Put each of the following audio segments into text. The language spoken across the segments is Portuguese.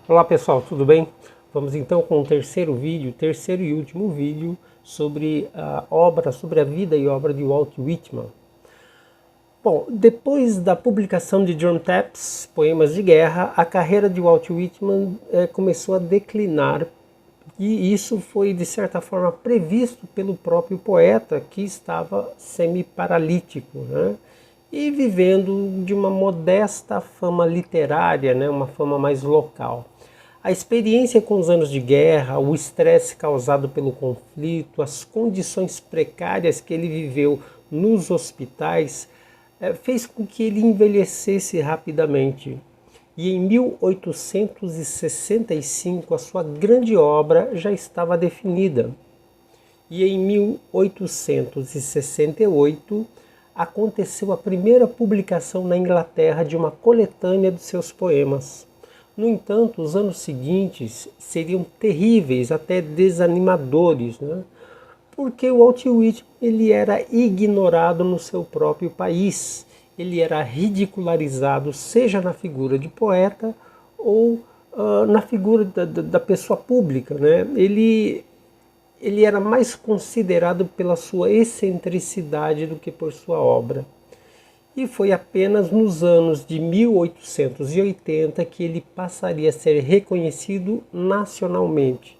Olá pessoal, tudo bem? Vamos então com o terceiro e último vídeo sobre sobre a vida e obra de Walt Whitman. Bom, depois da publicação de John Taps, Poemas de Guerra, a carreira de Walt Whitman começou a declinar, e isso foi de certa forma previsto pelo próprio poeta, que estava semi-paralítico, né? E vivendo de uma modesta fama literária, né? Uma fama mais local. A experiência com os anos de guerra, o estresse causado pelo conflito, as condições precárias que ele viveu nos hospitais, fez com que ele envelhecesse rapidamente. E em 1865 a sua grande obra já estava definida. E em 1868 aconteceu a primeira publicação na Inglaterra de uma coletânea de seus poemas. No entanto, os anos seguintes seriam terríveis, até desanimadores, né? Porque o Walt Whitman ele era ignorado no seu próprio país. Ele era ridicularizado, seja na figura de poeta ou na figura da pessoa pública, né? Ele era mais considerado pela sua excentricidade do que por sua obra. E foi apenas nos anos de 1880 que ele passaria a ser reconhecido nacionalmente,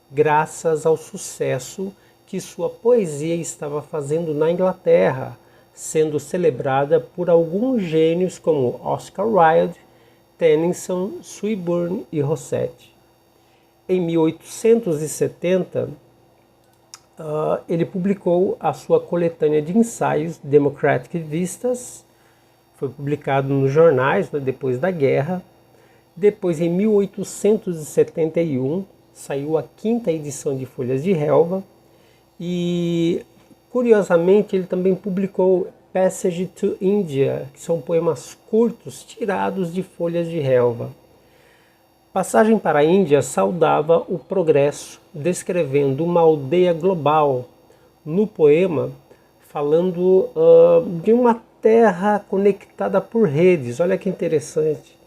graças ao sucesso que sua poesia estava fazendo na Inglaterra, sendo celebrada por alguns gênios como Oscar Wilde, Tennyson, Swinburne e Rossetti. Em 1870, ele publicou a sua coletânea de ensaios Democratic Vistas, foi publicado nos jornais, né, depois da guerra. Depois, em 1871, saiu a quinta edição de Folhas de Relva e, curiosamente, ele também publicou Passage to India, que são poemas curtos tirados de Folhas de Relva. Passagem para a Índia saudava o progresso, descrevendo uma aldeia global no poema, falando de uma terra conectada por redes, olha que interessante,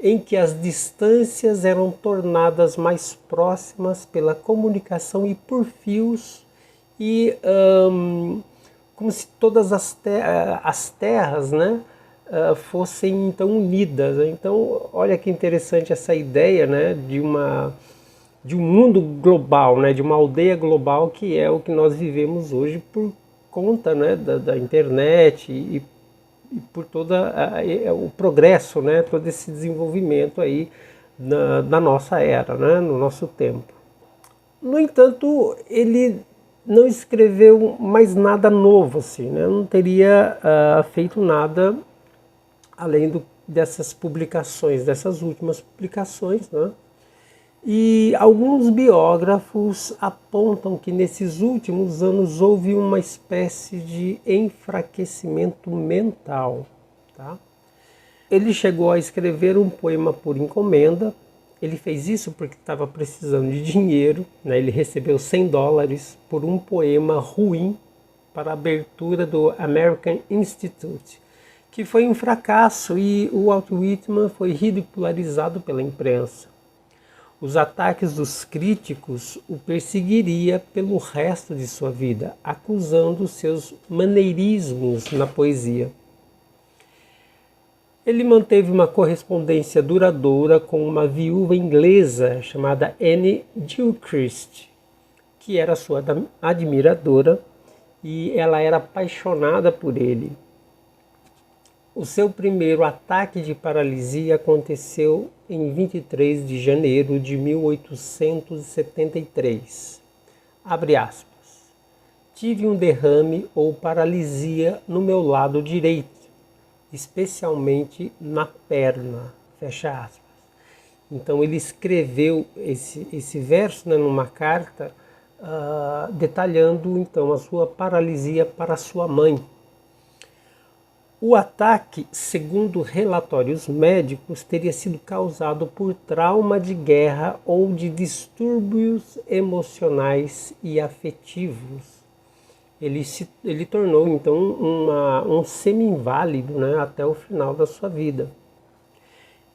em que as distâncias eram tornadas mais próximas pela comunicação e por fios, e como se todas as terras, né, fossem então unidas. Então, olha que interessante essa ideia, né, de um mundo global, né, de uma aldeia global, que é o que nós vivemos hoje por conta, né, da internet e por todo o progresso, né, todo esse desenvolvimento aí na nossa era, né, no nosso tempo. No entanto, ele não escreveu mais nada novo, assim, né, não teria feito nada além dessas publicações, dessas últimas publicações, né? E alguns biógrafos apontam que nesses últimos anos houve uma espécie de enfraquecimento mental, tá? Ele chegou a escrever um poema por encomenda. Ele fez isso porque estava precisando de dinheiro, né? Ele recebeu $100 por um poema ruim para a abertura do American Institute, que foi um fracasso, e o Walt Whitman foi ridicularizado pela imprensa. Os ataques dos críticos o perseguiria pelo resto de sua vida, acusando seus maneirismos na poesia. Ele manteve uma correspondência duradoura com uma viúva inglesa chamada Anne Gilchrist, que era sua admiradora, e ela era apaixonada por ele. O seu primeiro ataque de paralisia aconteceu em 23 de janeiro de 1873. Abre aspas. Tive um derrame ou paralisia no meu lado direito, especialmente na perna. Fecha aspas. Então ele escreveu esse verso, né, numa carta, detalhando então a sua paralisia para sua mãe. O ataque, segundo relatórios médicos, teria sido causado por trauma de guerra ou de distúrbios emocionais e afetivos. Ele tornou então um semi-inválido, né, até o final da sua vida.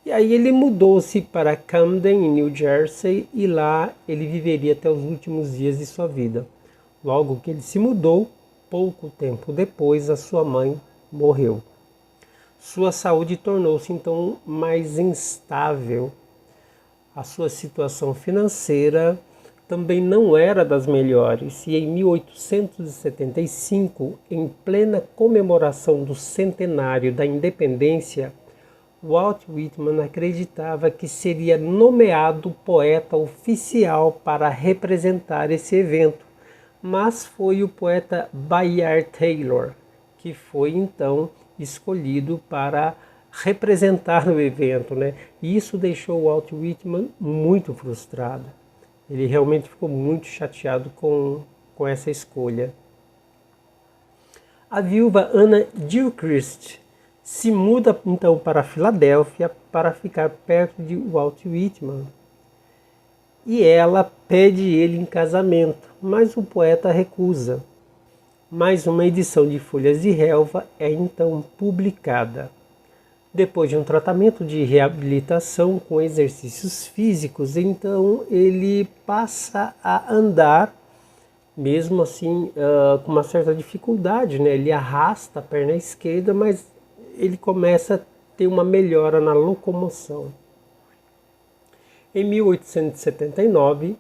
E aí ele mudou-se para Camden, em New Jersey, e lá ele viveria até os últimos dias de sua vida. Logo que ele se mudou, pouco tempo depois, a sua mãe morreu. Sua saúde tornou-se então mais instável. A sua situação financeira também não era das melhores, e em 1875, em plena comemoração do centenário da independência, Walt Whitman acreditava que seria nomeado poeta oficial para representar esse evento, mas foi o poeta Bayard Taylor que foi então escolhido para representar o evento, né? E isso deixou Walt Whitman muito frustrado. Ele realmente ficou muito chateado com essa escolha. A viúva Anna Gilchrist se muda então para Filadélfia para ficar perto de Walt Whitman. E ela pede ele em casamento, mas o poeta recusa. Mais uma edição de Folhas de Relva é então publicada. Depois de um tratamento de reabilitação com exercícios físicos, então ele passa a andar, mesmo assim com uma certa dificuldade, né? Ele arrasta a perna esquerda, mas ele começa a ter uma melhora na locomoção. Em 1879,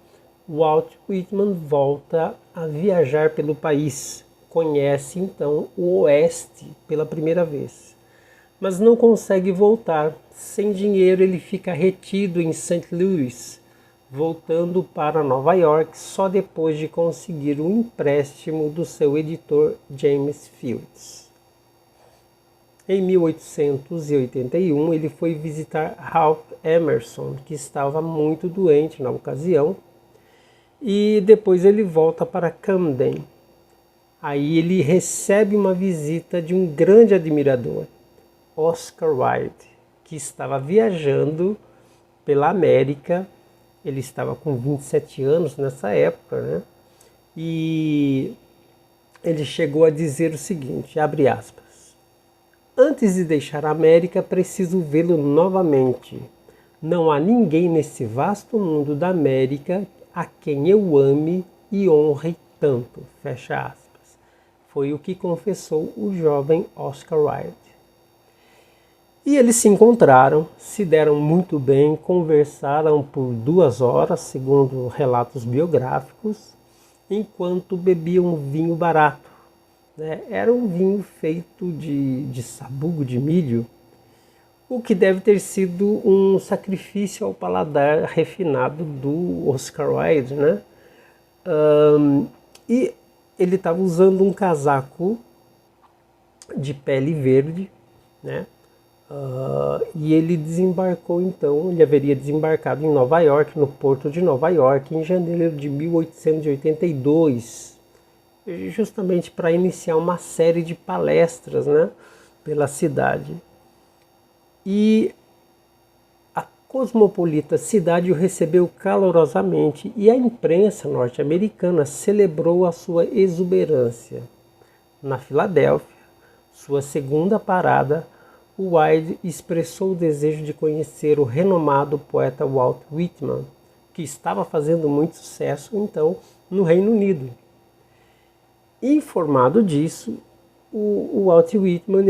Walt Whitman volta a viajar pelo país, conhece então o Oeste pela primeira vez, mas não consegue voltar. Sem dinheiro, ele fica retido em St. Louis, voltando para Nova York só depois de conseguir um empréstimo do seu editor James Fields. Em 1881, ele foi visitar Ralph Emerson, que estava muito doente na ocasião, e depois ele volta para Camden. Aí ele recebe uma visita de um grande admirador, Oscar Wilde, que estava viajando pela América. Ele estava com 27 anos nessa época, né? E ele chegou a dizer o seguinte, abre aspas: antes de deixar a América, preciso vê-lo novamente. Não há ninguém nesse vasto mundo da América a quem eu ame e honre tanto. Fecha aspas. Foi o que confessou o jovem Oscar Wilde. E eles se encontraram, se deram muito bem, conversaram por 2 horas, segundo relatos biográficos, enquanto bebiam vinho barato. Era um vinho feito de sabugo de milho, o que deve ter sido um sacrifício ao paladar refinado do Oscar Wilde, né? E ele estava usando um casaco de pele verde, né? E ele desembarcou então, ele haveria desembarcado em Nova York, no porto de Nova York, em janeiro de 1882, justamente para iniciar uma série de palestras, né, pela cidade. E a cosmopolita cidade o recebeu calorosamente e a imprensa norte-americana celebrou a sua exuberância. Na Filadélfia, sua segunda parada, Wilde expressou o desejo de conhecer o renomado poeta Walt Whitman, que estava fazendo muito sucesso então no Reino Unido. Informado disso, o Walt Whitman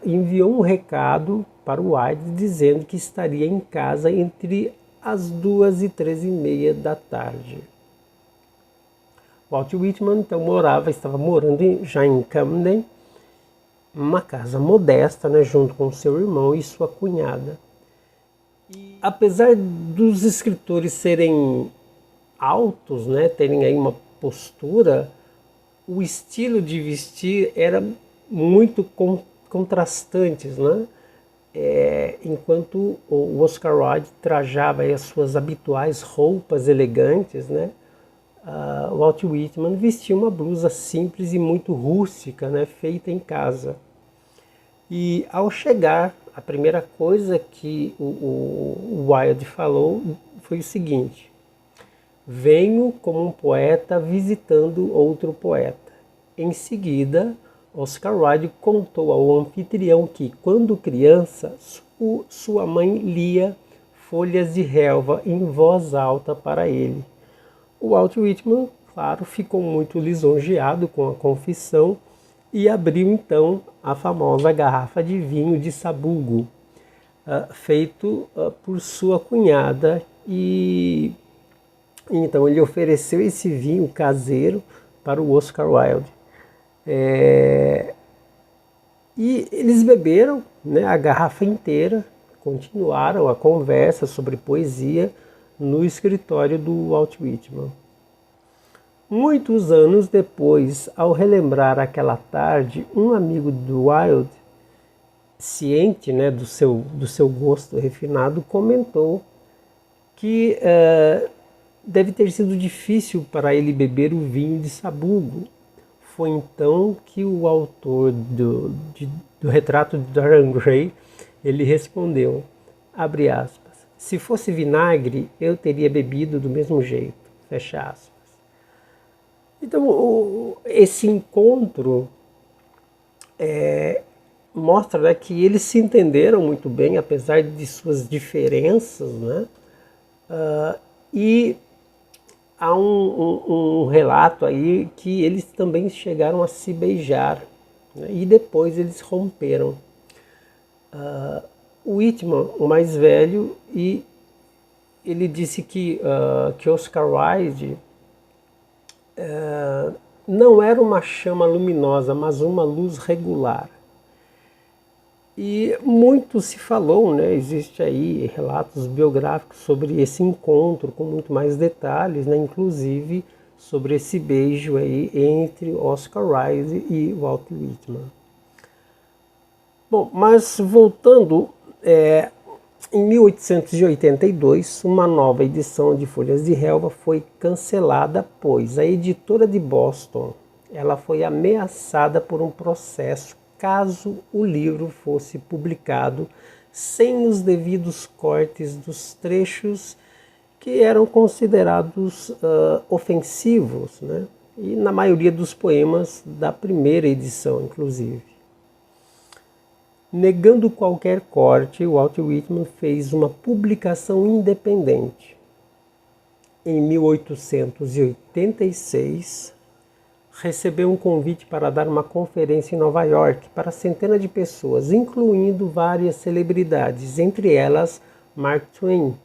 enviou um recado para o Wilde dizendo que estaria em casa entre as 2 e 3h30 da tarde. Walt Whitman então estava morando já em Camden, uma casa modesta, né, junto com seu irmão e sua cunhada. E, apesar dos escritores serem altos, né, terem aí uma postura, o estilo de vestir era muito contrastantes, né? Enquanto o Oscar Wilde trajava aí as suas habituais roupas elegantes, né? Walt Whitman vestia uma blusa simples e muito rústica, né, feita em casa. E ao chegar, a primeira coisa que o Wilde falou foi o seguinte: venho como um poeta visitando outro poeta. Em seguida, Oscar Wilde contou ao anfitrião que, quando criança, sua mãe lia folhas de relva em voz alta para ele. O Walt Whitman, claro, ficou muito lisonjeado com a confissão e abriu então a famosa garrafa de vinho de sabugo, feito por sua cunhada, e então ele ofereceu esse vinho caseiro para o Oscar Wilde. E eles beberam, né, a garrafa inteira, continuaram a conversa sobre poesia no escritório do Walt Whitman. Muitos anos depois, ao relembrar aquela tarde, um amigo do Wilde, ciente, né, do seu gosto refinado, comentou que deve ter sido difícil para ele beber o vinho de sabugo. Foi então que o autor do retrato de Dorian Gray, ele respondeu, abre aspas, se fosse vinagre, eu teria bebido do mesmo jeito, fecha aspas. Então, esse encontro mostra, né, que eles se entenderam muito bem, apesar de suas diferenças, né? E há um relato aí que eles também chegaram a se beijar, né? E depois eles romperam. O Whitman, o mais velho, e ele disse que Oscar Wilde não era uma chama luminosa, mas uma luz regular. E muito se falou, né? Existe aí relatos biográficos sobre esse encontro com muito mais detalhes, né? Inclusive sobre esse beijo aí entre Oscar Wilde e Walt Whitman. Bom, mas voltando, em 1882, uma nova edição de Folhas de Relva foi cancelada, pois a editora de Boston ela foi ameaçada por um processo caso o livro fosse publicado sem os devidos cortes dos trechos que eram considerados ofensivos, né? E na maioria dos poemas da primeira edição, inclusive. Negando qualquer corte, Walt Whitman fez uma publicação independente. Em 1886, recebeu um convite para dar uma conferência em Nova York para centenas de pessoas, incluindo várias celebridades, entre elas Mark Twain.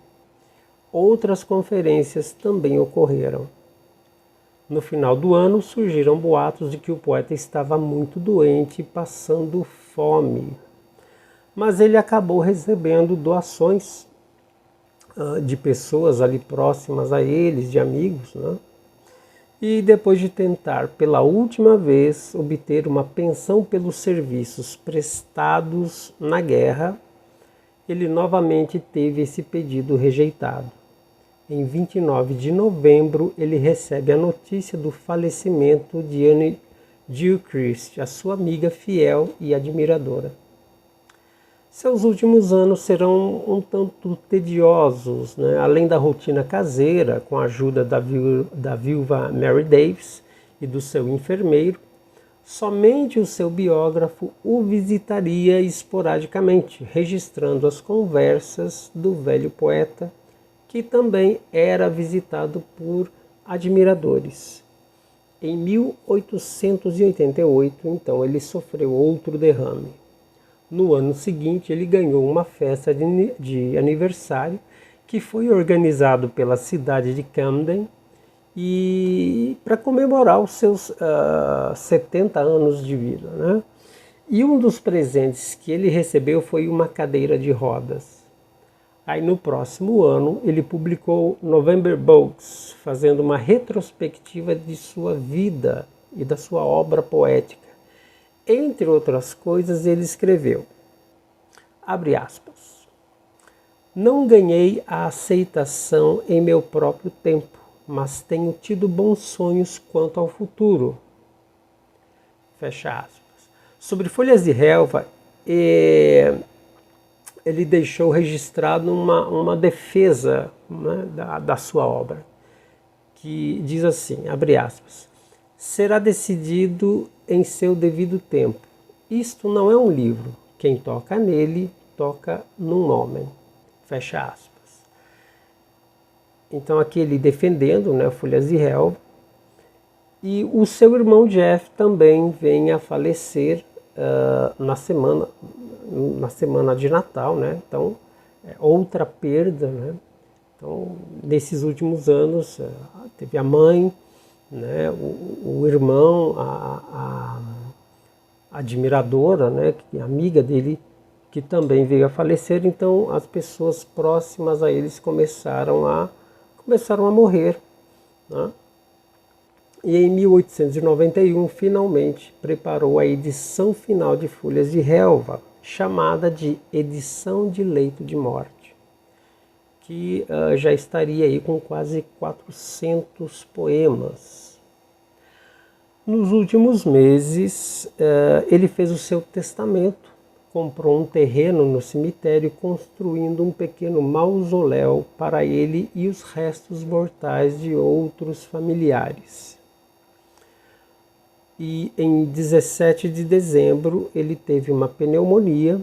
Outras conferências também ocorreram. No final do ano, surgiram boatos de que o poeta estava muito doente e passando fome. Mas ele acabou recebendo doações de pessoas ali próximas a eles, de amigos, né? E depois de tentar pela última vez obter uma pensão pelos serviços prestados na guerra, ele novamente teve esse pedido rejeitado. Em 29 de novembro, ele recebe a notícia do falecimento de Anne Gilchrist, a sua amiga fiel e admiradora. Seus últimos anos serão um tanto tediosos, né? Além da rotina caseira, com a ajuda da viúva Mary Davis e do seu enfermeiro, somente o seu biógrafo o visitaria esporadicamente, registrando as conversas do velho poeta, que também era visitado por admiradores. Em 1888, então, ele sofreu outro derrame. No ano seguinte, ele ganhou uma festa de aniversário que foi organizado pela cidade de Camden e para comemorar os seus 70 anos de vida, né? E um dos presentes que ele recebeu foi uma cadeira de rodas. Aí no próximo ano ele publicou November Books, fazendo uma retrospectiva de sua vida e da sua obra poética. Entre outras coisas, ele escreveu, abre aspas, não ganhei a aceitação em meu próprio tempo, mas tenho tido bons sonhos quanto ao futuro. Fecha aspas. Sobre Folhas de Relva, ele deixou registrado uma defesa, né, da sua obra, que diz assim, abre aspas, será decidido em seu devido tempo. Isto não é um livro. Quem toca nele, toca num homem, fecha aspas. Então aqui ele defendendo, né, Folhas de Relva, e o seu irmão Jeff também vem a falecer na semana de Natal, né? Então, outra perda, né? Então, nesses últimos anos, teve a mãe, né? O irmão, a admiradora, né? A amiga dele, que também veio a falecer. Então, as pessoas próximas a eles começaram a morrer, né? E em 1891, finalmente, preparou a edição final de Folhas de Relva, chamada de Edição de Leito de Morte, que já estaria aí com quase 400 poemas. Nos últimos meses, ele fez o seu testamento, comprou um terreno no cemitério, construindo um pequeno mausoléu para ele e os restos mortais de outros familiares. E em 17 de dezembro ele teve uma pneumonia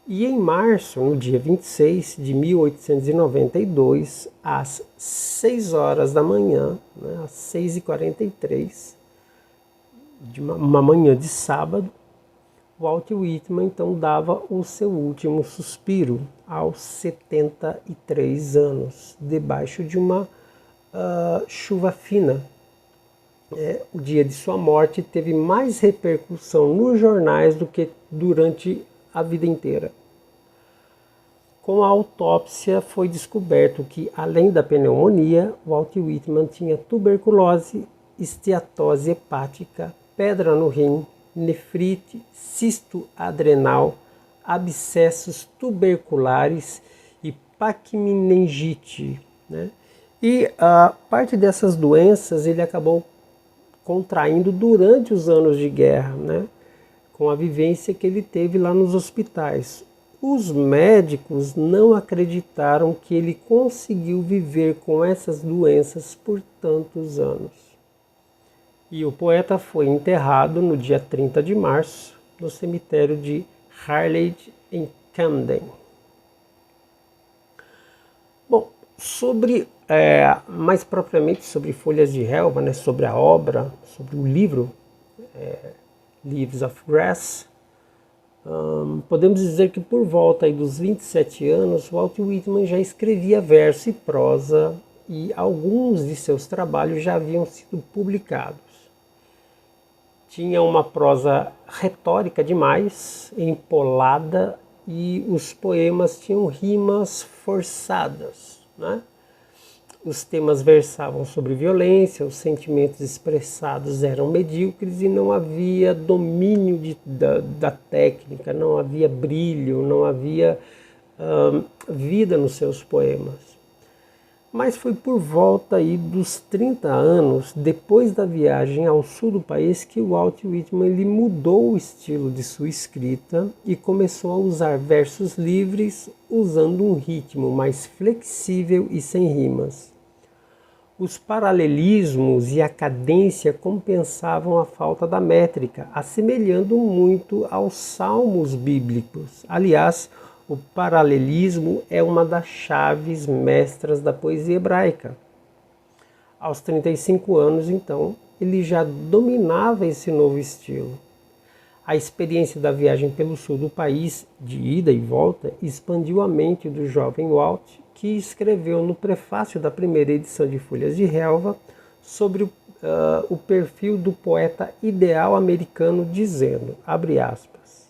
e em março, no dia 26 de 1892, às 6 horas da manhã, né, às 6h43, de uma manhã de sábado, Walt Whitman então dava o seu último suspiro aos 73 anos, debaixo de uma chuva fina. O dia de sua morte teve mais repercussão nos jornais do que durante a vida inteira. Com a autópsia foi descoberto que, além da pneumonia, Walt Whitman tinha tuberculose, esteatose hepática, pedra no rim, nefrite, cisto adrenal, abscessos tuberculares e paquimeningite, né? E a parte dessas doenças ele acabou contraindo durante os anos de guerra, né? Com a vivência que ele teve lá nos hospitais. Os médicos não acreditaram que ele conseguiu viver com essas doenças por tantos anos. E o poeta foi enterrado no dia 30 de março, no cemitério de Harley, em Camden. Bom, mais propriamente sobre Folhas de Relva, né, sobre a obra, sobre o livro Leaves of Grass, podemos dizer que por volta aí dos 27 anos, Walt Whitman já escrevia verso e prosa e alguns de seus trabalhos já haviam sido publicados. Tinha uma prosa retórica demais, empolada, e os poemas tinham rimas forçadas, né? Os temas versavam sobre violência, os sentimentos expressados eram medíocres e não havia domínio da técnica, não havia brilho, não havia vida nos seus poemas. Mas foi por volta aí dos 30 anos, depois da viagem ao sul do país, que Walt Whitman ele mudou o estilo de sua escrita e começou a usar versos livres, usando um ritmo mais flexível e sem rimas. Os paralelismos e a cadência compensavam a falta da métrica, assemelhando muito aos salmos bíblicos. Aliás, o paralelismo é uma das chaves mestras da poesia hebraica. Aos 35 anos, então, ele já dominava esse novo estilo. A experiência da viagem pelo sul do país, de ida e volta, expandiu a mente do jovem Walt, que escreveu no prefácio da primeira edição de Folhas de Relva sobre o perfil do poeta ideal americano, dizendo, abre aspas,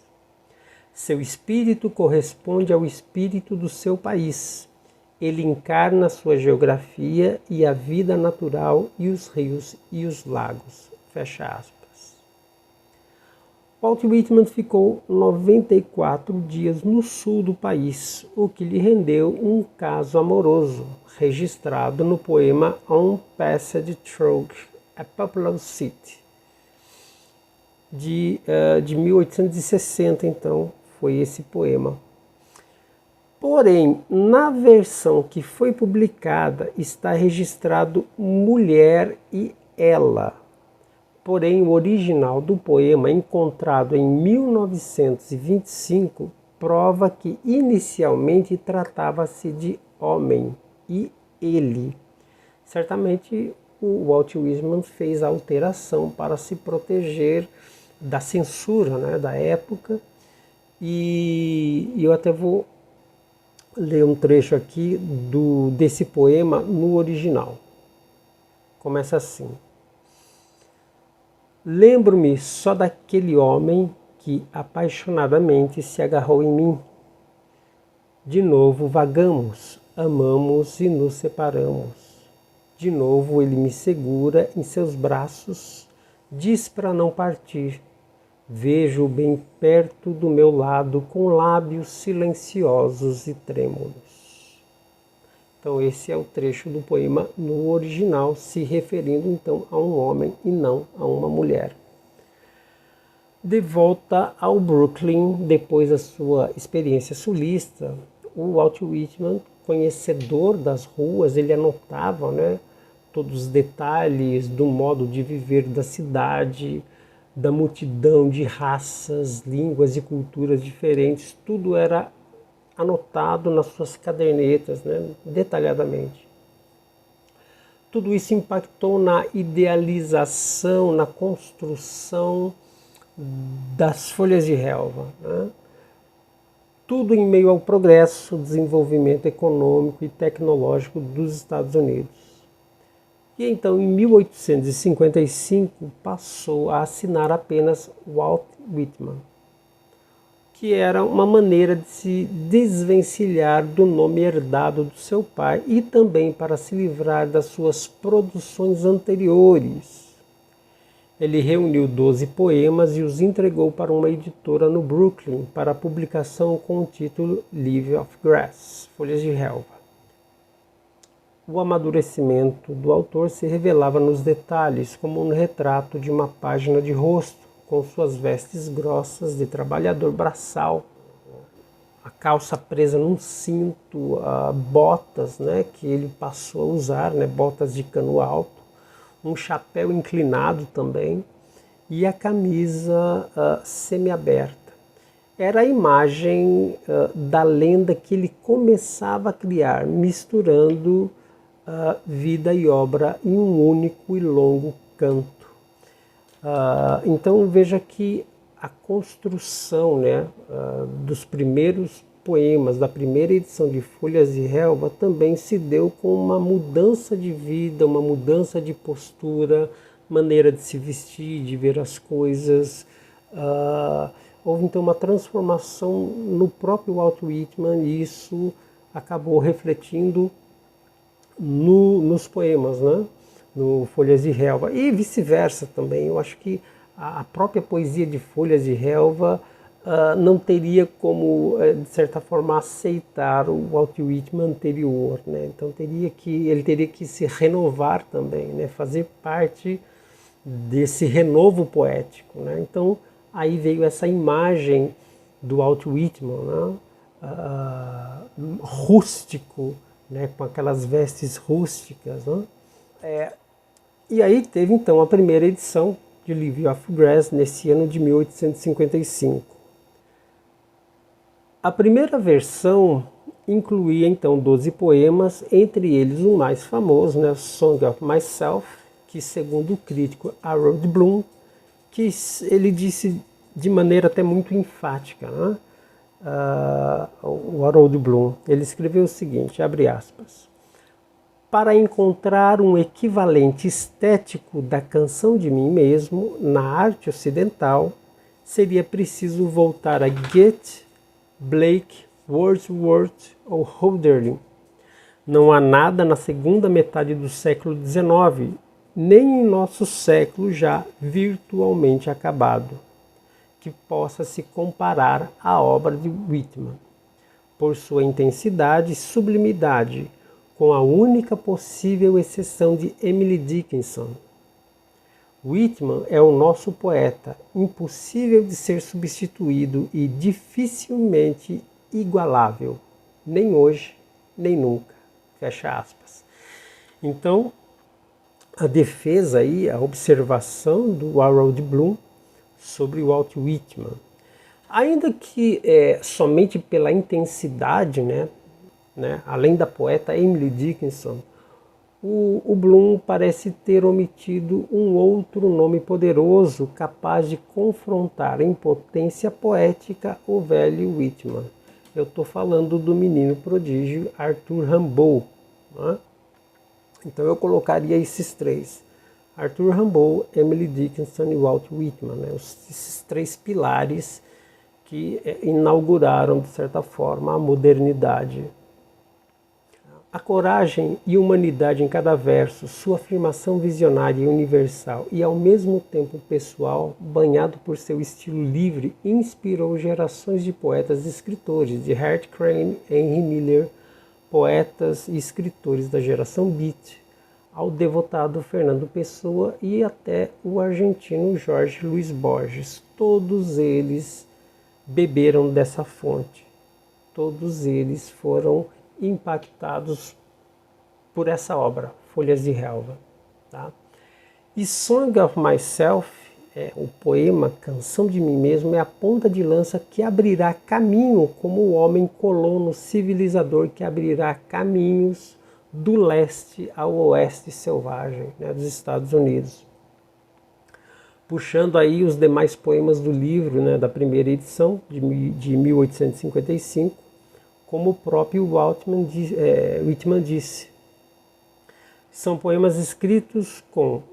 seu espírito corresponde ao espírito do seu país. Ele encarna sua geografia e a vida natural e os rios e os lagos. Fecha aspas. Walt Whitman ficou 94 dias no sul do país, o que lhe rendeu um caso amoroso, registrado no poema On Passage Through a Populous City, de 1860, então, foi esse poema. Porém, na versão que foi publicada está registrado mulher e ela. Porém, o original do poema, encontrado em 1925 prova que inicialmente tratava-se de homem e ele. Certamente o Walt Whitman fez a alteração para se proteger da censura, né, da época, e eu até vou ler um trecho aqui desse poema no original. Começa assim: lembro-me só daquele homem que apaixonadamente se agarrou em mim. De novo vagamos, amamos e nos separamos. De novo ele me segura em seus braços, diz para não partir. Vejo-o bem perto do meu lado, com lábios silenciosos e trêmulos. Então esse é o trecho do poema no original, se referindo então a um homem e não a uma mulher. De volta ao Brooklyn, depois da sua experiência sulista, o Walt Whitman, conhecedor das ruas, ele anotava, né, todos os detalhes do modo de viver da cidade, da multidão de raças, línguas e culturas diferentes. Tudo era anotado nas suas cadernetas, né, detalhadamente. Tudo isso impactou na idealização, na construção das folhas de relva, né? Tudo em meio ao progresso, desenvolvimento econômico e tecnológico dos Estados Unidos. E então, em 1855, passou a assinar apenas Walt Whitman, que era uma maneira de se desvencilhar do nome herdado do seu pai e também para se livrar das suas produções anteriores. Ele reuniu 12 poemas e os entregou para uma editora no Brooklyn para publicação com o título Leaves of Grass, Folhas de Relva. O amadurecimento do autor se revelava nos detalhes, como um retrato de uma página de rosto, com suas vestes grossas de trabalhador braçal, a calça presa num cinto, botas, né, que ele passou a usar, né, botas de cano alto, um chapéu inclinado também e a camisa semiaberta. Era a imagem da lenda que ele começava a criar, misturando vida e obra em um único e longo canto. Então veja que a construção, né, dos primeiros poemas da primeira edição de Folhas de Relva também se deu com uma mudança de vida, uma mudança de postura, maneira de se vestir, de ver as coisas. Houve então uma transformação no próprio Walt Whitman e isso acabou refletindo nos poemas, né? No Folhas de Relva e vice-versa também. Eu acho que a própria poesia de Folhas de Relva não teria como, de certa forma, aceitar o Walt Whitman anterior, né? Então ele teria que se renovar também, né? Fazer parte desse renovo poético, né? Então aí veio essa imagem do Walt Whitman, né? Rústico, né? Com aquelas vestes rústicas, né? E aí teve então a primeira edição de Leaves of Grass nesse ano de 1855. A primeira versão incluía então 12 poemas, entre eles o mais famoso, né, Song of Myself, que segundo o crítico Harold Bloom, que ele disse de maneira até muito enfática, né? O Harold Bloom, ele escreveu o seguinte, abre aspas: para encontrar um equivalente estético da canção de mim mesmo na arte ocidental, seria preciso voltar a Goethe, Blake, Wordsworth ou Hölderlin. Não há nada na segunda metade do século XIX, nem em nosso século já virtualmente acabado, que possa se comparar à obra de Whitman, por sua intensidade e sublimidade, com a única possível exceção de Emily Dickinson. Whitman é o nosso poeta, impossível de ser substituído e dificilmente igualável, nem hoje, nem nunca. Fecha aspas. Então, a defesa aí, a observação do Harold Bloom sobre Walt Whitman. Ainda que somente pela intensidade, além da poeta Emily Dickinson, o Bloom parece ter omitido um outro nome poderoso capaz de confrontar em potência poética o velho Whitman. Eu estou falando do menino prodígio Arthur Rimbaud. Né? Então eu colocaria esses três: Arthur Rimbaud, Emily Dickinson e Walt Whitman, esses três pilares que inauguraram, de certa forma, a modernidade. A coragem e humanidade em cada verso, sua afirmação visionária e universal e ao mesmo tempo pessoal, banhado por seu estilo livre, inspirou gerações de poetas e escritores, de Hart Crane, Henry Miller, poetas e escritores da geração Beat, ao devotado Fernando Pessoa e até o argentino Jorge Luis Borges. Todos eles beberam dessa fonte, todos eles foram impactados por essa obra, Folhas de Relva. Tá? E Song of Myself, o poema Canção de Mim Mesmo, é a ponta de lança que abrirá caminho como o homem colono civilizador que abrirá caminhos do leste ao oeste selvagem, dos Estados Unidos. Puxando aí os demais poemas do livro, da primeira edição, de 1855, como o próprio Whitman disse. São poemas escritos com,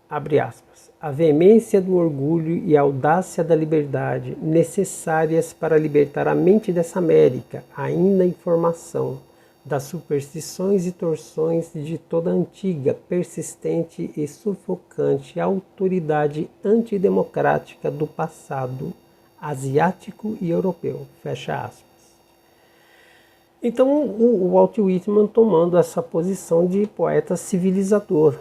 abre aspas, a veemência do orgulho e a audácia da liberdade necessárias para libertar a mente dessa América, ainda em formação, das superstições e torções de toda a antiga, persistente e sufocante autoridade antidemocrática do passado asiático e europeu. Fecha aspas. Então, o Walt Whitman tomando essa posição de poeta civilizador,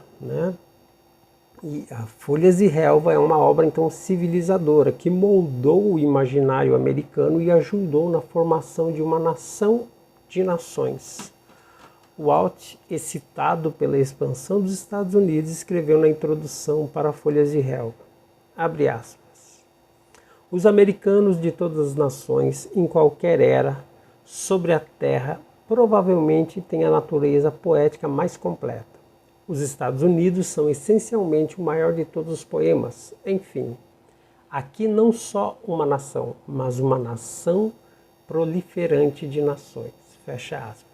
E a Folhas de Relva é uma obra, então, civilizadora, que moldou o imaginário americano e ajudou na formação de uma nação de nações. Walt, excitado pela expansão dos Estados Unidos, escreveu na introdução para Folhas de Relva, abre aspas, os americanos de todas as nações, em qualquer era, sobre a Terra, provavelmente têm a natureza poética mais completa. Os Estados Unidos são essencialmente o maior de todos os poemas. Enfim, aqui não só uma nação, mas uma nação proliferante de nações. Fecha aspas.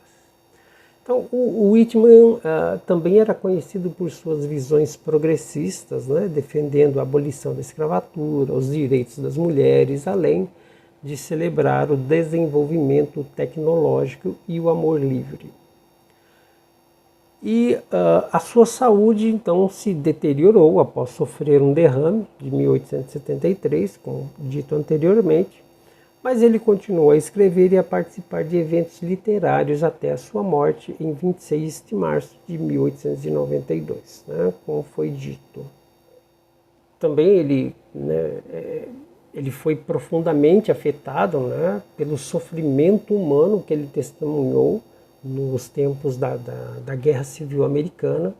Então, o Whitman também era conhecido por suas visões progressistas, defendendo a abolição da escravatura, os direitos das mulheres, além de celebrar o desenvolvimento tecnológico e o amor livre. E a sua saúde, então, se deteriorou após sofrer um derrame de 1873, como dito anteriormente, mas ele continuou a escrever e a participar de eventos literários até a sua morte em 26 de março de 1892, como foi dito. Também ele foi profundamente afetado pelo sofrimento humano que ele testemunhou nos tempos da Guerra Civil Americana,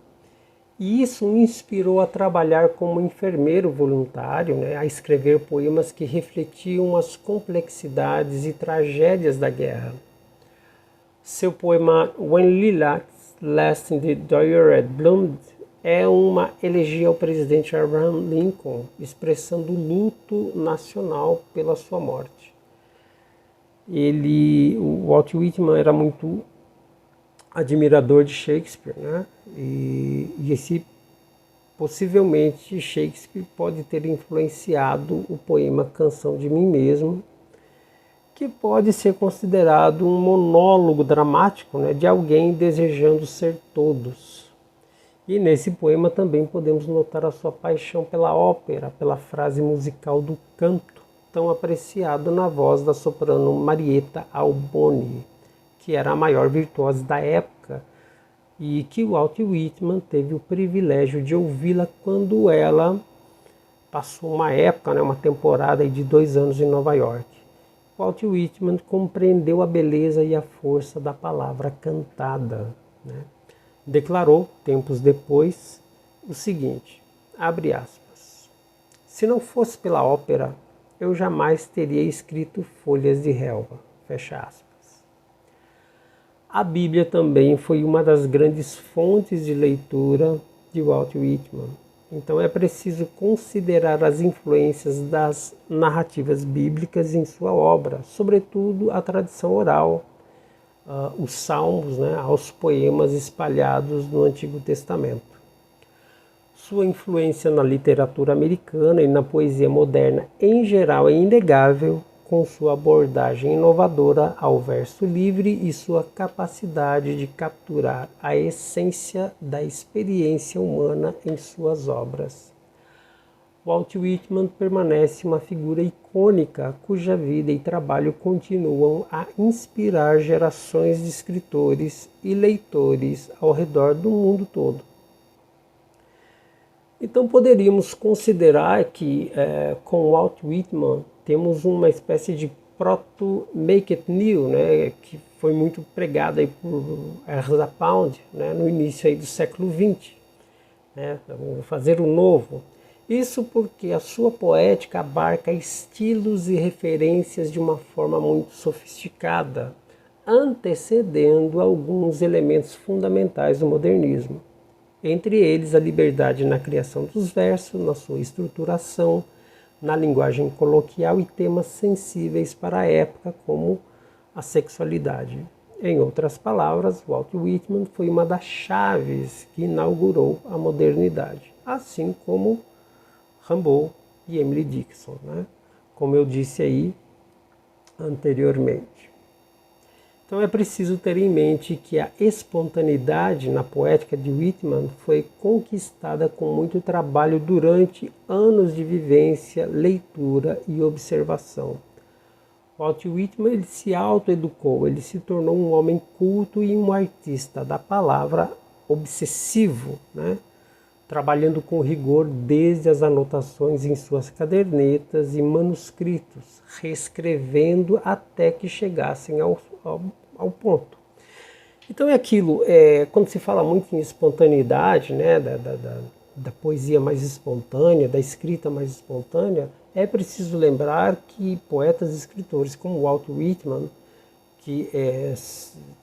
e isso o inspirou a trabalhar como enfermeiro voluntário, a escrever poemas que refletiam as complexidades e tragédias da guerra. Seu poema When Lilacs Last in the Dooryard Bloomed é uma elegia ao presidente Abraham Lincoln, expressando o luto nacional pela sua morte. O Walt Whitman era muito admirador de Shakespeare, e possivelmente Shakespeare pode ter influenciado o poema Canção de Mim Mesmo, que pode ser considerado um monólogo dramático, de alguém desejando ser todos. E nesse poema também podemos notar a sua paixão pela ópera, pela frase musical do canto, tão apreciado na voz da soprano Marietta Alboni, que era a maior virtuosa da época e que Walt Whitman teve o privilégio de ouvi-la quando ela passou uma época, uma temporada de 2 anos em Nova York. Walt Whitman compreendeu a beleza e a força da palavra cantada. Declarou, tempos depois, o seguinte, abre aspas, se não fosse pela ópera, eu jamais teria escrito Folhas de Relva. Fecha aspas. A Bíblia também foi uma das grandes fontes de leitura de Walt Whitman. Então é preciso considerar as influências das narrativas bíblicas em sua obra, sobretudo a tradição oral, os salmos, aos poemas espalhados no Antigo Testamento. Sua influência na literatura americana e na poesia moderna em geral é inegável, com sua abordagem inovadora ao verso livre e sua capacidade de capturar a essência da experiência humana em suas obras. Walt Whitman permanece uma figura icônica cuja vida e trabalho continuam a inspirar gerações de escritores e leitores ao redor do mundo todo. Então poderíamos considerar que com Walt Whitman temos uma espécie de proto-Make It New, que foi muito pregada aí por Ezra Pound, no início aí do século XX. Vamos fazer o novo. Isso porque a sua poética abarca estilos e referências de uma forma muito sofisticada, antecedendo alguns elementos fundamentais do modernismo. Entre eles, a liberdade na criação dos versos, na sua estruturação, na linguagem coloquial e temas sensíveis para a época, como a sexualidade. Em outras palavras, Walt Whitman foi uma das chaves que inaugurou a modernidade, assim como Rimbaud e Emily Dickinson, como eu disse aí anteriormente. Então é preciso ter em mente que a espontaneidade na poética de Whitman foi conquistada com muito trabalho durante anos de vivência, leitura e observação. Walt Whitman ele se autoeducou, ele se tornou um homem culto e um artista da palavra obsessivo, trabalhando com rigor desde as anotações em suas cadernetas e manuscritos, reescrevendo até que chegassem ao ponto. Então é aquilo, quando se fala muito em espontaneidade, da poesia mais espontânea, da escrita mais espontânea, é preciso lembrar que poetas e escritores como Walt Whitman, que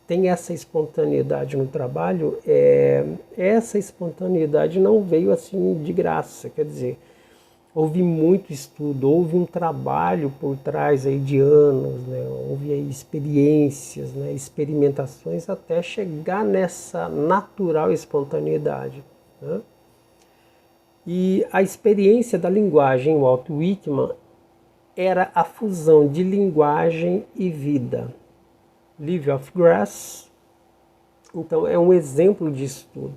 tem essa espontaneidade no trabalho, essa espontaneidade não veio assim de graça, quer dizer, houve muito estudo, houve um trabalho por trás aí de anos, houve aí experiências, experimentações até chegar nessa natural espontaneidade. E a experiência da linguagem em Walt Whitman era a fusão de linguagem e vida. Live of Grass, então, é um exemplo disso tudo.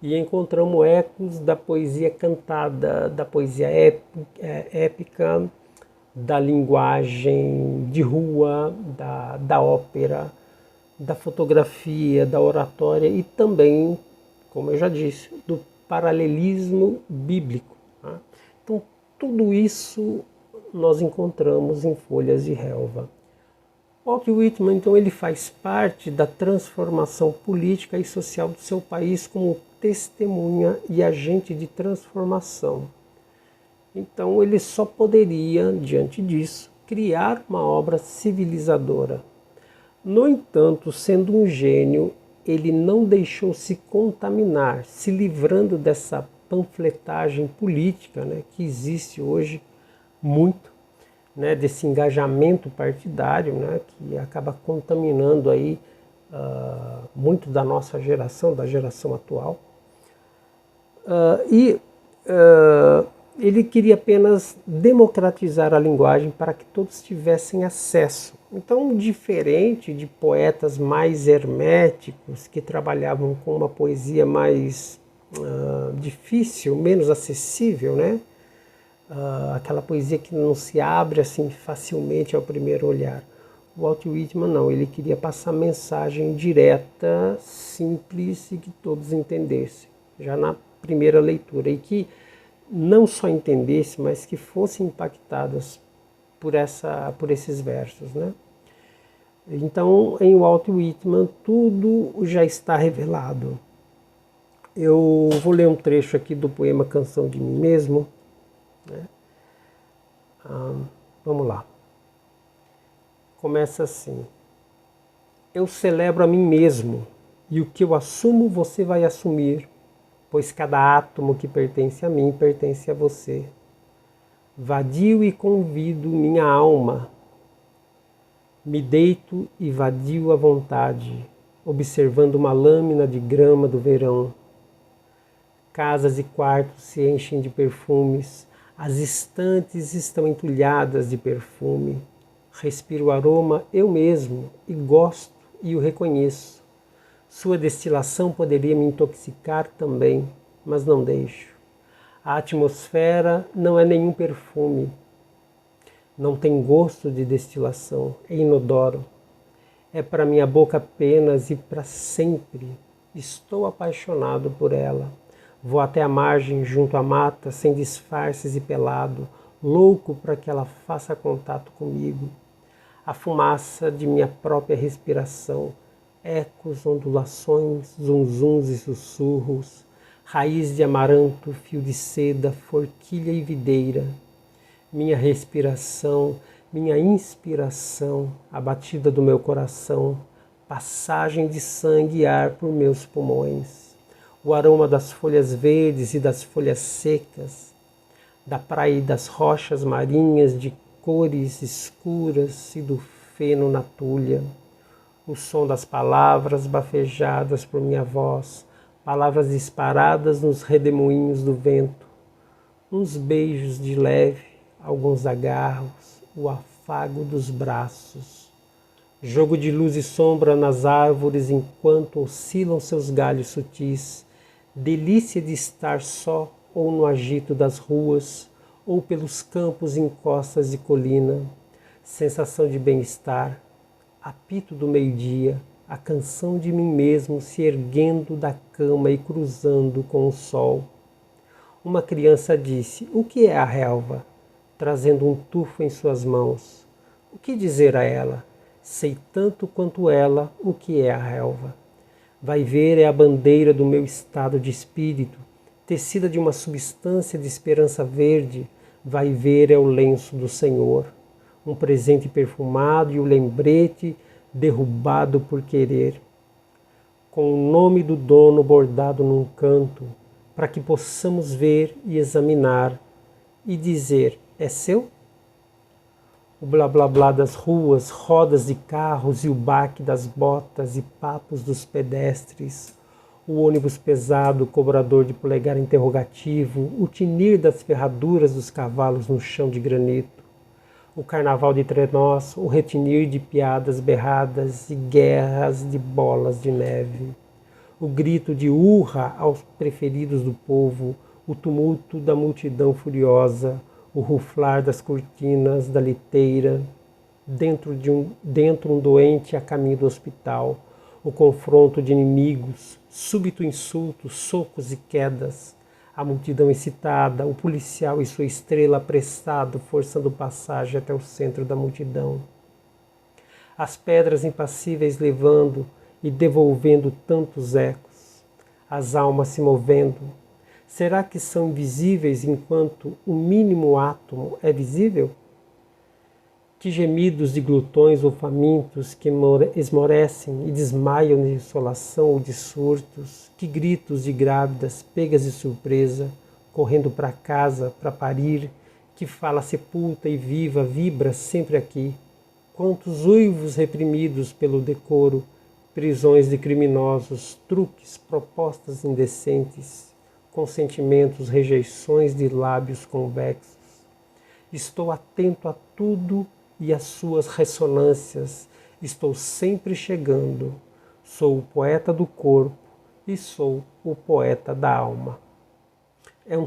E encontramos ecos da poesia cantada, da poesia épica, da linguagem de rua, da ópera, da fotografia, da oratória e também, como eu já disse, do paralelismo bíblico. Então, tudo isso nós encontramos em Folhas de Relva. Walt Whitman, então, ele faz parte da transformação política e social do seu país como testemunha e agente de transformação. Então, ele só poderia, diante disso, criar uma obra civilizadora. No entanto, sendo um gênio, ele não deixou se contaminar, se livrando dessa panfletagem política, que existe hoje muito, desse engajamento partidário, que acaba contaminando aí muito da nossa geração, da geração atual. Ele queria apenas democratizar a linguagem para que todos tivessem acesso. Então, diferente de poetas mais herméticos que trabalhavam com uma poesia mais difícil, menos acessível, aquela poesia que não se abre assim facilmente ao primeiro olhar. O Walt Whitman não, ele queria passar mensagem direta, simples e que todos entendessem, já na primeira leitura, e que não só entendesse, mas que fossem impactadas por esses versos. Então, em Walt Whitman, tudo já está revelado. Eu vou ler um trecho aqui do poema Canção de Mim Mesmo. Vamos lá. Começa assim. Eu celebro a mim mesmo, e o que eu assumo você vai assumir, pois cada átomo que pertence a mim pertence a você. Vadio e convido minha alma. Me deito e vadio à vontade, observando uma lâmina de grama do verão. Casas e quartos se enchem de perfumes, as estantes estão entulhadas de perfume. Respiro o aroma eu mesmo e gosto e o reconheço. Sua destilação poderia me intoxicar também, mas não deixo. A atmosfera não é nenhum perfume. Não tem gosto de destilação, é inodoro. É para minha boca apenas e para sempre. Estou apaixonado por ela. Vou até a margem, junto à mata, sem disfarces e pelado, louco para que ela faça contato comigo. A fumaça de minha própria respiração, ecos, ondulações, zunzuns e sussurros, raiz de amaranto, fio de seda, forquilha e videira. Minha respiração, minha inspiração, a batida do meu coração, passagem de sangue e ar por meus pulmões. O aroma das folhas verdes e das folhas secas, da praia e das rochas marinhas de cores escuras e do feno na tulha. O som das palavras bafejadas por minha voz, palavras disparadas nos redemoinhos do vento. Uns beijos de leve, alguns agarros, o afago dos braços. Jogo de luz e sombra nas árvores enquanto oscilam seus galhos sutis. Delícia de estar só ou no agito das ruas, ou pelos campos em costas de colina. Sensação de bem-estar, apito do meio-dia, a canção de mim mesmo se erguendo da cama e cruzando com o sol. Uma criança disse, o que é a relva? Trazendo um tufo em suas mãos. O que dizer a ela? Sei tanto quanto ela o que é a relva. Vai ver, é a bandeira do meu estado de espírito, tecida de uma substância de esperança verde. Vai ver, é o lenço do Senhor, um presente perfumado e o lembrete derrubado por querer, com o nome do dono bordado num canto, para que possamos ver e examinar e dizer, é seu? O blá blá blá das ruas, rodas de carros e o baque das botas e papos dos pedestres, o ônibus pesado, o cobrador de polegar interrogativo, o tinir das ferraduras dos cavalos no chão de granito, o carnaval de trenós, o retinir de piadas berradas e guerras de bolas de neve, o grito de urra aos preferidos do povo, o tumulto da multidão furiosa, o ruflar das cortinas da liteira, dentro um doente a caminho do hospital, o confronto de inimigos, súbito insulto, socos e quedas, a multidão excitada, o policial e sua estrela apressado forçando passagem até o centro da multidão. As pedras impassíveis levando e devolvendo tantos ecos, as almas se movendo. Será que são invisíveis enquanto o mínimo átomo é visível? Que gemidos de glutões ou famintos que esmorecem e desmaiam de insolação ou de surtos, que gritos de grávidas pegas de surpresa, correndo para casa para parir, que fala sepulta e viva vibra sempre aqui. Quantos uivos reprimidos pelo decoro, prisões de criminosos, truques, propostas indecentes, consentimentos, rejeições de lábios convexos. Estou atento a tudo e às suas ressonâncias. Estou sempre chegando. Sou o poeta do corpo e sou o poeta da alma. É um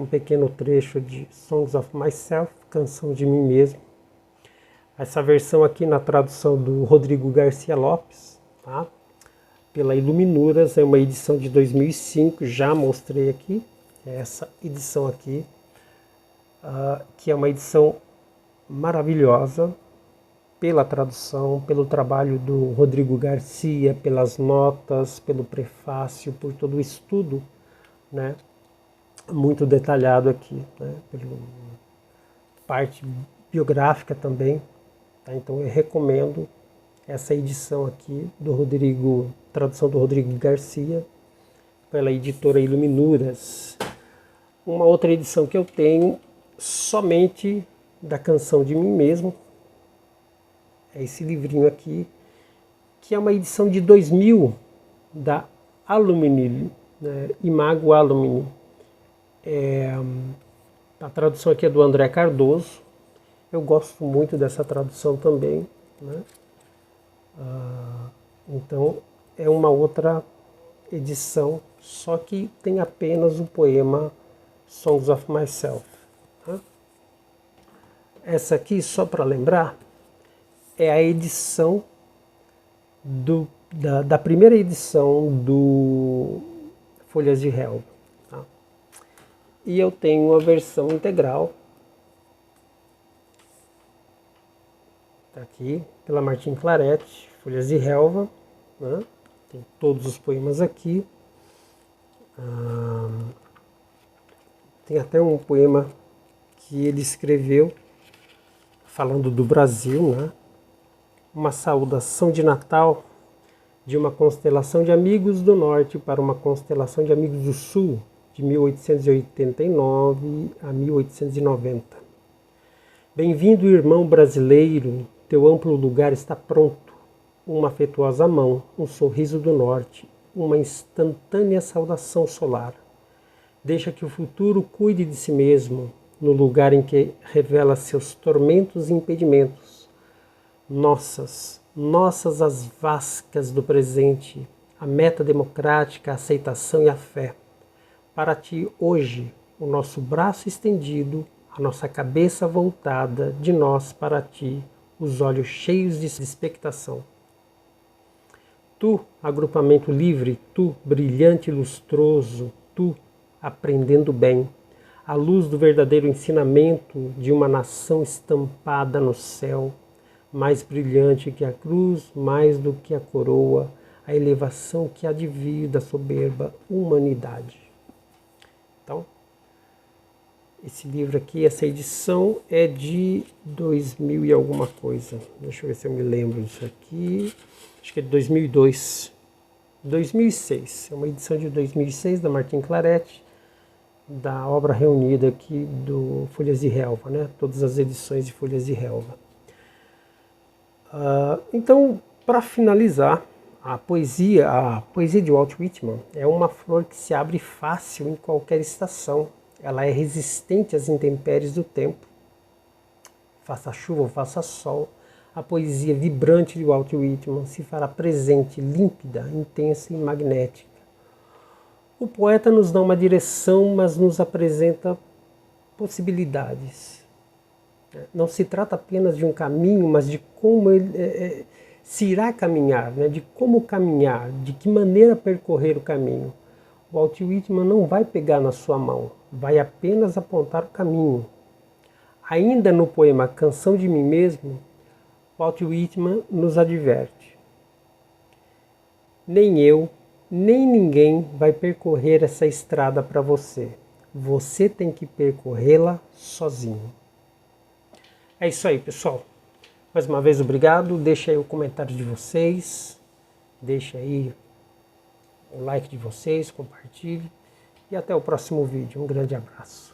pequeno trecho de Songs of Myself, Canção de Mim Mesmo. Essa versão aqui na tradução do Rodrigo Garcia Lopes, tá? Pela Iluminuras, é uma edição de 2005, já mostrei aqui, essa edição aqui, que é uma edição maravilhosa, pela tradução, pelo trabalho do Rodrigo Garcia, pelas notas, pelo prefácio, por todo o estudo, né, muito detalhado aqui, né, parte biográfica também, tá? Então eu recomendo essa edição aqui do Rodrigo, tradução do Rodrigo Garcia, pela editora Iluminuras. Uma outra edição que eu tenho, somente da Canção de Mim Mesmo, é esse livrinho aqui, que é uma edição de 2000 da Alumni, né, Imago Alumni. A tradução aqui é do André Cardoso. Eu gosto muito dessa tradução também, né? Então é uma outra edição, só que tem apenas o poema Songs of Myself. Tá? Essa aqui, só para lembrar, é a edição da primeira edição do Folhas de Relva. Tá? E eu tenho a versão integral, tá aqui, pela Martim Claret, Folhas de Relva, né? Tem todos os poemas aqui. Tem até um poema que ele escreveu falando do Brasil, né? Uma saudação de Natal de uma constelação de amigos do Norte para uma constelação de amigos do Sul, de 1889 a 1890. Bem-vindo, irmão brasileiro, teu amplo lugar está pronto. Uma afetuosa mão, um sorriso do Norte, uma instantânea saudação solar. Deixa que o futuro cuide de si mesmo, no lugar em que revela seus tormentos e impedimentos. Nossas as vascas do presente, a meta democrática, a aceitação e a fé. Para ti, hoje, o nosso braço estendido, a nossa cabeça voltada, de nós para ti, os olhos cheios de expectação. Tu, agrupamento livre, tu, brilhante e lustroso, tu, aprendendo bem, a luz do verdadeiro ensinamento de uma nação estampada no céu, mais brilhante que a cruz, mais do que a coroa, a elevação que há de vir da soberba humanidade. Então, esse livro aqui, essa edição é de 2000 e alguma coisa. Deixa eu ver se eu me lembro disso aqui. Acho que é de 2002. 2006. É uma edição de 2006 da Martim Claret, da obra reunida aqui do Folhas de Relva, né? Todas as edições de Folhas de Relva. Então, para finalizar, a poesia de Walt Whitman é uma flor que se abre fácil em qualquer estação. Ela é resistente às intempéries do tempo. Faça chuva ou faça sol, a poesia vibrante de Walt Whitman se fará presente, límpida, intensa e magnética. O poeta nos dá uma direção, mas nos apresenta possibilidades. Não se trata apenas de um caminho, mas de como ele se irá caminhar, né? De como caminhar, de que maneira percorrer o caminho. Walt Whitman não vai pegar na sua mão, vai apenas apontar o caminho. Ainda no poema Canção de Mim Mesmo, Walt Whitman nos adverte: nem eu, nem ninguém vai percorrer essa estrada para você. Você tem que percorrê-la sozinho. É isso aí, pessoal. Mais uma vez, obrigado. Deixa aí o comentário de vocês. Deixa aí o like de vocês, compartilhe. E até o próximo vídeo. Um grande abraço.